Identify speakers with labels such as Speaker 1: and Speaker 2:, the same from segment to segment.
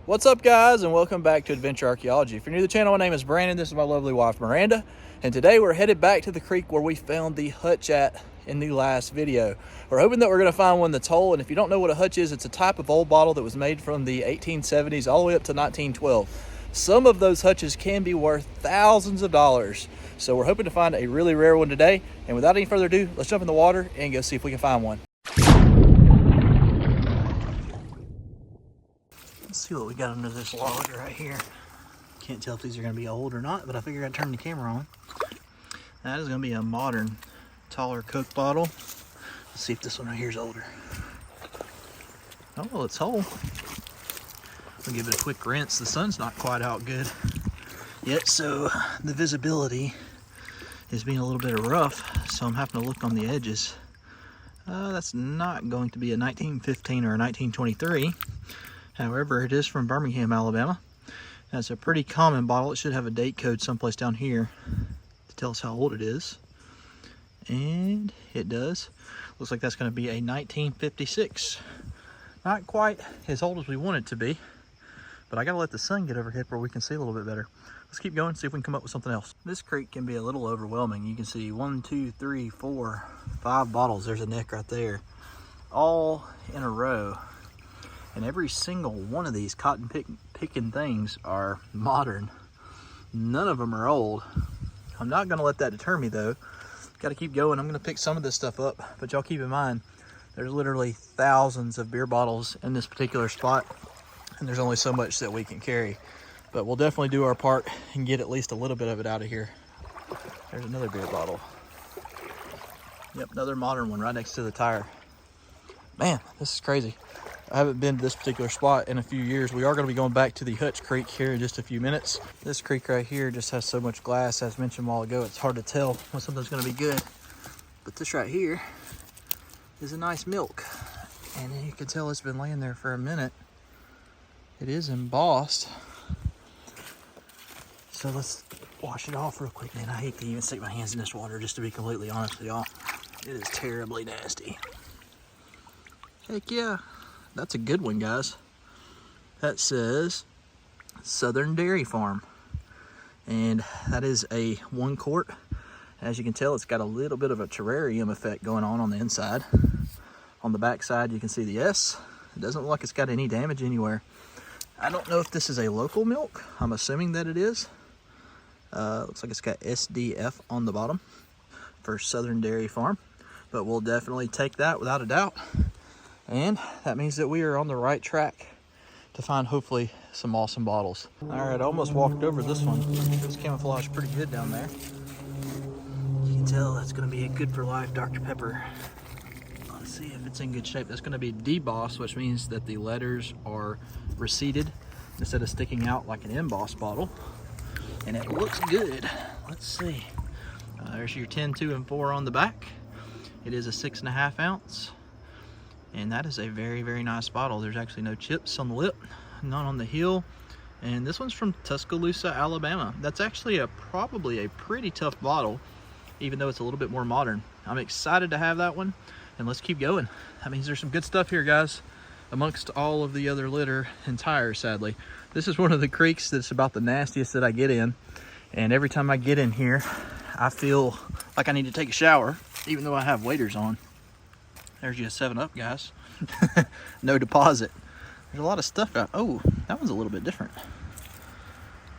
Speaker 1: What's up, guys, and welcome back to Adventure Archaeology. If you're new to the channel, my name is Brandon. This is my lovely wife Miranda, and today we're headed back to the creek where we found the hutch at in the last video. We're hoping that we're going to find one that's whole, and if you don't know what a hutch is, it's a type of old bottle that was made from the 1870s all the way up to 1912. Some of those hutches can be worth thousands of dollars, so we're hoping to find a really rare one today. And without any further ado, let's jump in the water and go see if we can find one. Let's see what we got under this log right here. Can't tell if these are going to be old or not, but I figured I'd turn the camera on. That is going to be a modern, taller Coke bottle. Let's see if this one right here is older. Oh, well, it's whole. We'll give it a quick rinse. The sun's not quite out good yet, so the visibility is being a little bit rough, so I'm having to look on the edges. That's not going to be a 1915 or a 1923. However, it is from Birmingham, Alabama. That's a pretty common bottle. It should have a date code someplace down here to tell us how old it is. And it does. Looks like that's going to be a 1956. Not quite as old as we want it to be, but I got to let the sun get overhead where we can see a little bit better. Let's keep going, see if we can come up with something else. This creek can be a little overwhelming. You can see 1, 2, 3, 4, 5 bottles. There's a neck right there, all in a row. And every single one of these cotton picking things are modern. None of them are old. I'm not gonna let that deter me though. Gotta keep going. I'm gonna pick some of this stuff up, but y'all keep in mind, there's literally thousands of beer bottles in this particular spot, and there's only so much that we can carry. But we'll definitely do our part and get at least a little bit of it out of here. There's another beer bottle. Yep, another modern one right next to the tire. Man, this is crazy. I haven't been to this particular spot in a few years. We are going to be going back to the Hutch Creek here in just a few minutes. This creek right here just has so much glass. As mentioned a while ago, it's hard to tell when something's going to be good. But this right here is a nice milk. And you can tell it's been laying there for a minute. It is embossed. So let's wash it off real quick, man. I hate to even stick my hands in this water, just to be completely honest with y'all. It is terribly nasty. Heck yeah. That's a good one, guys. That says Southern Dairy Farm. And that is a 1 quart. As you can tell, it's got a little bit of a terrarium effect going on the inside. On the back side, you can see the S. It doesn't look like it's got any damage anywhere. I don't know if this is a local milk. I'm assuming that it is. Looks like it's got SDF on the bottom for Southern Dairy Farm. But we'll definitely take that without a doubt. And that means that we are on the right track to find hopefully some awesome bottles. All right, I almost walked over this one. It's camouflaged pretty good down there. You can tell that's gonna be a good for life Dr. Pepper. Let's see if it's in good shape. That's gonna be debossed, which means that the letters are receded instead of sticking out like an embossed bottle. And it looks good. Let's see. There's your 10, 2, and 4 on the back. It is a 6.5 ounce. And that is a very, very nice bottle. There's actually no chips on the lip, none on the heel. And this one's from Tuscaloosa, Alabama. That's actually probably a pretty tough bottle, even though it's a little bit more modern. I'm excited to have that one, and let's keep going. That means there's some good stuff here, guys, amongst all of the other litter and tires, sadly. This is one of the creeks that's about the nastiest that I get in. And every time I get in here, I feel like I need to take a shower, even though I have waders on. There's you a 7-Up, guys. No deposit. There's a lot of stuff out. Oh, that one's a little bit different.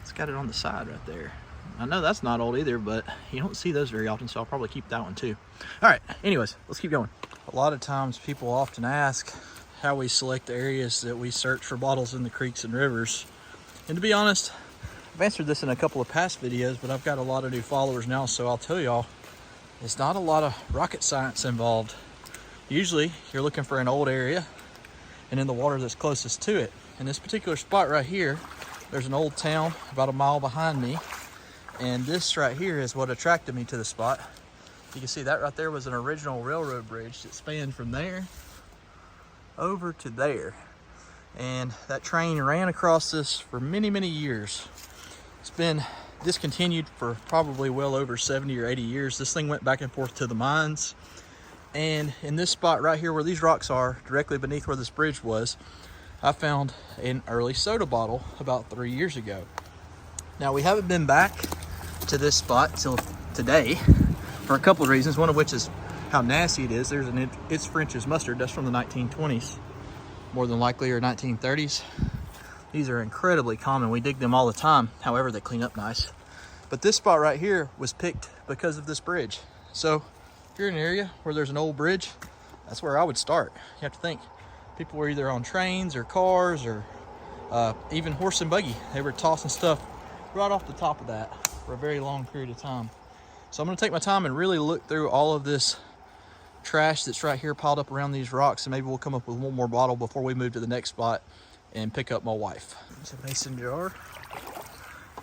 Speaker 1: It's got it on the side right there. I know that's not old either, but you don't see those very often, so I'll probably keep that one too. All right, anyways, let's keep going. A lot of times people often ask how we select the areas that we search for bottles in the creeks and rivers. And to be honest, I've answered this in a couple of past videos, but I've got a lot of new followers now, so I'll tell y'all, it's not a lot of rocket science involved. Usually you're looking for an old area and in the water that's closest to it. In this particular spot right here, there's an old town about a mile behind me. And this right here is what attracted me to the spot. You can see that right there was an original railroad bridge that spanned from there over to there. And that train ran across this for many, many years. It's been discontinued for probably well over 70 or 80 years. This thing went back and forth to the mines. And in this spot right here where these rocks are, directly beneath where this bridge was, I found an early soda bottle about 3 years ago. Now, we haven't been back to this spot till today for a couple of reasons, one of which is how nasty it is. There's an It's French's mustard. That's from the 1920s, more than likely, or 1930s. These are incredibly common. We dig them all the time. However, they clean up nice. But this spot right here was picked because of this bridge. So if you're in an area where there's an old bridge, that's where I would start. You have to think, people were either on trains or cars or even horse and buggy. They were tossing stuff right off the top of that for a very long period of time. So I'm gonna take my time and really look through all of this trash that's right here piled up around these rocks, and maybe we'll come up with one more bottle before we move to the next spot and pick up my wife. It's a mason jar.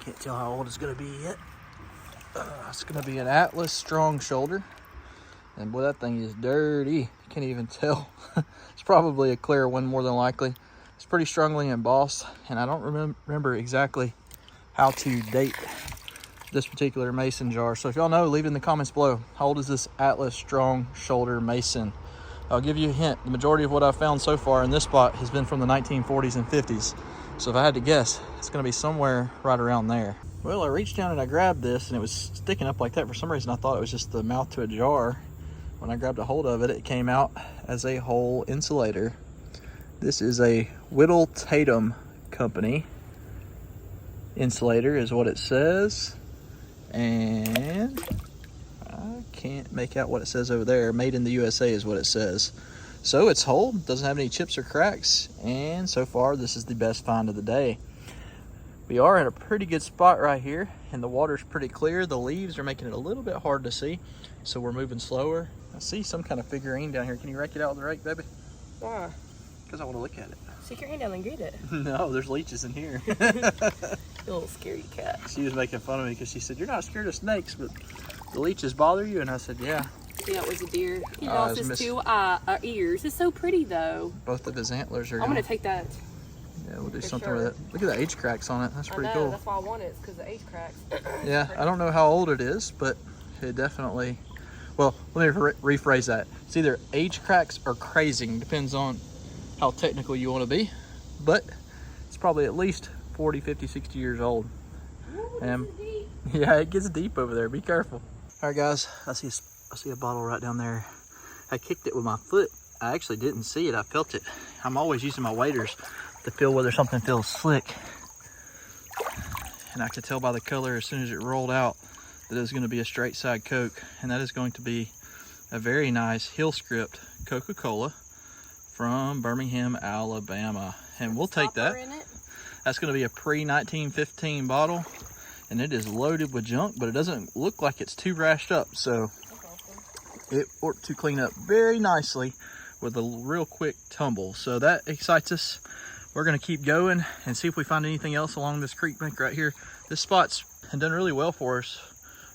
Speaker 1: Can't tell how old it's gonna be yet. It's gonna be an Atlas strong shoulder. And boy, that thing is dirty. You can't even tell. It's probably a clear one more than likely. It's pretty strongly embossed, and I don't remember exactly how to date this particular mason jar. So if y'all know, leave it in the comments below. How old is this Atlas strong shoulder mason? I'll give you a hint. The majority of what I've found so far in this spot has been from the 1940s and 50s. So if I had to guess, it's gonna be somewhere right around there. Well, I reached down and I grabbed this, and it was sticking up like that. For some reason, I thought it was just the mouth to a jar. When I grabbed a hold of it, it came out as a whole insulator. This is a Whittle Tatum Company insulator is what it says. And I can't make out what it says over there. Made in the USA is what it says. So it's whole, doesn't have any chips or cracks. And so far, this is the best find of the day. We are at a pretty good spot right here, and the water's pretty clear. The leaves are making it a little bit hard to see, so we're moving slower. I see some kind of figurine down here. Can you rake it out with the rake, baby?
Speaker 2: Why?
Speaker 1: Because I want to look at it.
Speaker 2: Stick your hand down and get it.
Speaker 1: No, there's leeches in here.
Speaker 2: You little scary cat.
Speaker 1: She was making fun of me because she said, "You're not scared of snakes, but the leeches bother you?" And I said, "Yeah."
Speaker 2: Yeah, it was a deer. He lost his two ears. It's so pretty, though.
Speaker 1: Both of his antlers are
Speaker 2: I'm going to take that.
Speaker 1: Yeah, we'll do something with it. Look at the age cracks on it. That's pretty cool.
Speaker 2: That's why I want it. It's because the age cracks.
Speaker 1: Yeah, I don't know how old it is, but it definitely... Well, let me rephrase that. It's either age cracks or crazing. Depends on how technical you want to be. But it's probably at least 40, 50, 60 years old. And yeah, it gets deep over there. Be careful. All right, guys. I see a bottle right down there. I kicked it with my foot. I actually didn't see it. I felt it. I'm always using my waders to feel whether something feels slick. And I could tell by the color as soon as it rolled out that it was going to be a straight side Coke, and that is going to be a very nice Hill Script Coca-Cola from Birmingham, Alabama. And we'll take that. That's going to be a pre-1915 bottle, and it is loaded with junk, but it doesn't look like it's too rashed up, so it ought to clean up very nicely with a real quick tumble. So that excites us. We're going to keep going and see if we find anything else along this creek bank right here. This spot's done really well for us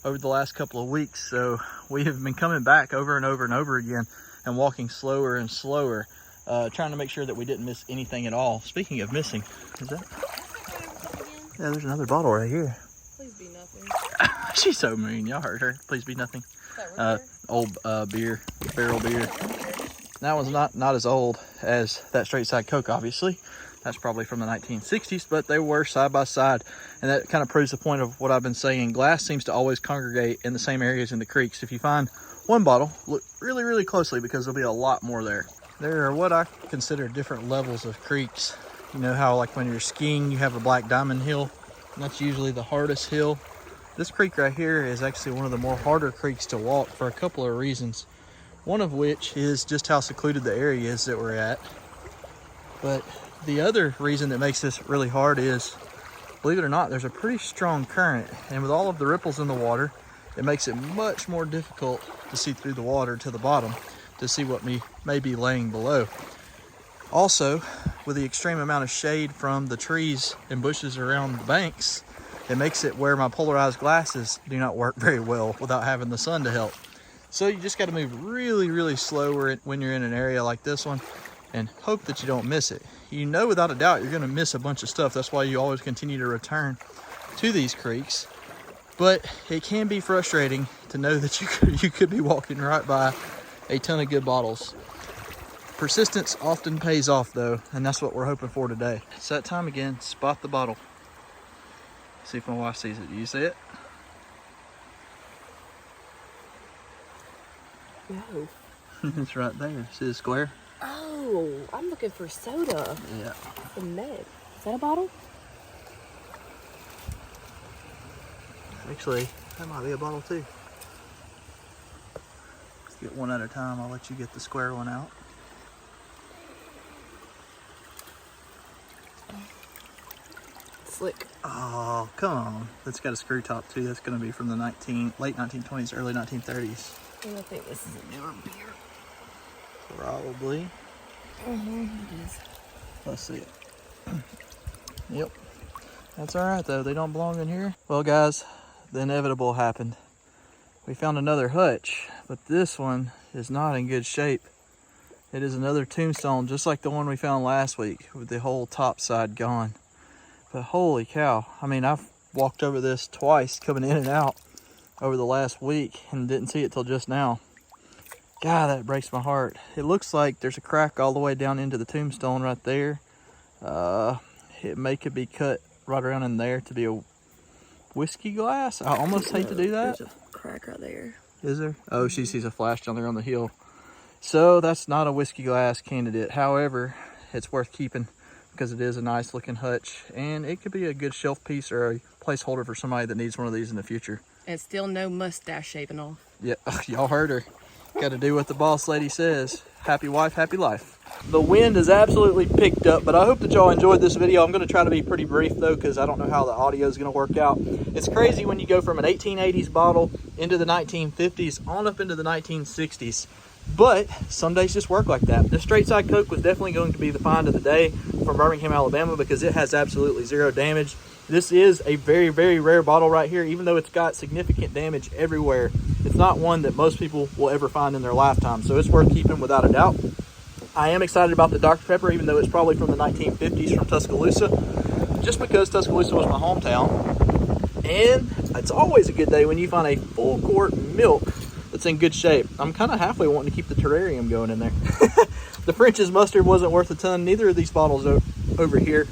Speaker 1: over the last couple of weeks, so we have been coming back over and over and over again and walking slower and slower, trying to make sure that we didn't miss anything at all. Speaking of missing, is that? Yeah, there's another bottle right here.
Speaker 2: Please be nothing.
Speaker 1: She's so mean. Y'all heard her. Please be nothing. Old beer, barrel beer. That one's not as old as that straight side Coke, obviously. That's probably from the 1960s, but they were side by side. And that kind of proves the point of what I've been saying. Glass seems to always congregate in the same areas in the creeks. If you find one bottle, look really, really closely because there'll be a lot more there. There are what I consider different levels of creeks. You know how like when you're skiing, you have a Black Diamond Hill, and that's usually the hardest hill. This creek right here is actually one of the more harder creeks to walk for a couple of reasons. One of which is just how secluded the area is that we're at. But the other reason that makes this really hard is, believe it or not, there's a pretty strong current. And with all of the ripples in the water, it makes it much more difficult to see through the water to the bottom to see what may be laying below. Also, with the extreme amount of shade from the trees and bushes around the banks, it makes it where my polarized glasses do not work very well without having the sun to help. So you just got to move really, really slow when you're in an area like this one and hope that you don't miss it. You know without a doubt you're going to miss a bunch of stuff. That's why you always continue to return to these creeks. But it can be frustrating to know that you could be walking right by a ton of good bottles. Persistence often pays off though, and that's what we're hoping for today. It's that time again. Spot the bottle. See if my wife sees it. Do you see it?
Speaker 2: No.
Speaker 1: It's right there. See the square?
Speaker 2: Oh, I'm looking for soda.
Speaker 1: Yeah.
Speaker 2: The med. Is that a bottle?
Speaker 1: Actually, that might be a bottle too. Let's get one at a time. I'll let you get the square one out.
Speaker 2: Slick.
Speaker 1: Oh, come on. That's got a screw top too. That's going to be from the late 1920s, early 1930s.
Speaker 2: I think this is a newer beer.
Speaker 1: Probably.
Speaker 2: It is.
Speaker 1: Let's see it. Yep. That's all right though. They don't belong in here. Well guys, the inevitable happened. We found another hutch, but this one is not in good shape. It is another tombstone, just like the one we found last week, with the whole top side gone. But holy cow, I mean, I've walked over this twice coming in and out over the last week and didn't see it till just now. God, that breaks my heart. It looks like there's a crack all the way down into the tombstone right there. It could be cut right around in there to be a whiskey glass. I almost hate to do that.
Speaker 2: There's a crack right there.
Speaker 1: Is there? Oh, she sees a flash down there on the hill. So that's not a whiskey glass candidate. However, it's worth keeping because it is a nice looking hutch and it could be a good shelf piece or a placeholder for somebody that needs one of these in the future.
Speaker 2: And still no mustache shaving off.
Speaker 1: Yeah, y'all heard her. Got to do what the boss lady says. Happy wife, happy life. The wind has absolutely picked up, but I hope that y'all enjoyed this video. I'm going to try to be pretty brief though, because I don't know how the audio is going to work out. It's crazy when you go from an 1880s bottle into the 1950s on up into the 1960s. But some days just work like that. This straight side Coke was definitely going to be the find of the day from Birmingham, Alabama, because it has absolutely zero damage. This is a very, very rare bottle right here, even though it's got significant damage everywhere. It's not one that most people will ever find in their lifetime, so it's worth keeping without a doubt. I am excited about the Dr. Pepper, even though it's probably from the 1950s from Tuscaloosa, just because Tuscaloosa was my hometown. And it's always a good day when you find a full quart milk that's in good shape. I'm kind of halfway wanting to keep the terrarium going in there. The French's mustard wasn't worth a ton. Neither of these bottles over here.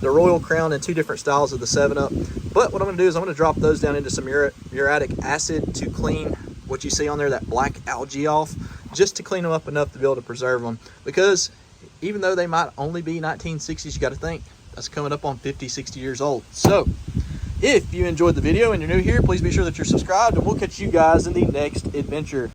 Speaker 1: The Royal Crown and two different styles of the 7-Up. But what I'm going to do is I'm going to drop those down into some uriatic acid to clean what you see on there, that black algae off, just to clean them up enough to be able to preserve them. Because even though they might only be 1960s, you got to think that's coming up on 50, 60 years old. So if you enjoyed the video and you're new here, please be sure that you're subscribed, and we'll catch you guys in the next adventure.